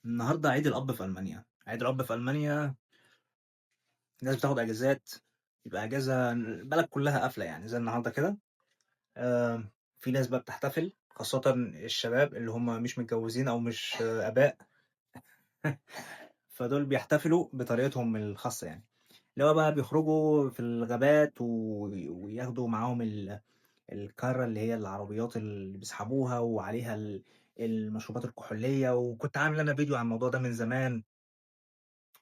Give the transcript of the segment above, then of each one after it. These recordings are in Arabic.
النهارده عيد الأب في ألمانيا، عيد الأب في ألمانيا الناس بتاخد أجازات، يبقى أجازة البلد كلّها قافلة يعني زي النهارده كده. في ناس بقى بتحتفل خاصةً الشباب اللي هم مش متجوزين أو مش آباء. فدول بيحتفلوا بطريقتهم الخاصة يعني، اللي هو بقى بيخرجوا في الغابات وياخدوا معاهم الكَرّة اللي هي العربيات اللي بيسحبوها وعليها المشروبات الكحولية، وكنت عامل أنا فيديو عن الموضوع ده من زمان.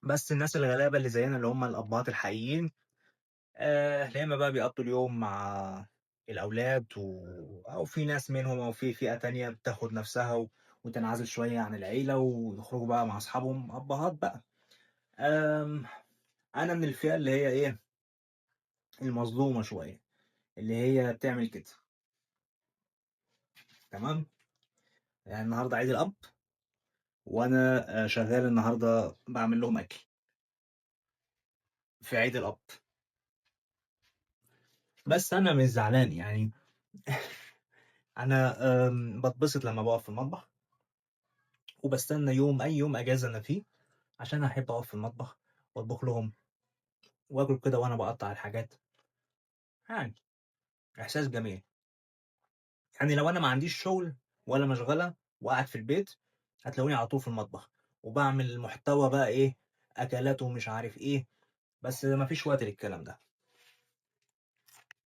بس الناس الغلابة اللي زيّنا اللي هم الأبهات الحقيقيين، يا إمّا بقى بيقضّوا اليوم مع الأولاد أو في ناس منهم أو في فئة تانية بتاخد نَفْسها وتنعزل شوية عن العيلة ويخرجوا بقى مع أصحابهم أبّهات بقى. آمم أنا من الفئة اللي هي إيه، المظلومة شوية، اللي هي بتعمل كده، تمام. يعني النهارده عيد الأب وأنا شغّال النهارده باعمل لهم أكل في عيد الأب، بس أنا مش زعلان يعني. أنا باتبسط لمّا باقف في المطبخ وباستنى أي يوم أجازة أنا فيه عشان أحب أقف في المطبخ وأطبخ لهم وآكل كده وأنا باقطّع الحاجات. يعني إحساس جميل. يعني لو أنا ما عنديش شغل ولا مشغلة وقاعد في البيت، هتلاقوني على طول في المطبخ وباعمل محتوى بقى إيه، أكلات ومش عارف إيه، بس ما فيش وقت للكلام ده.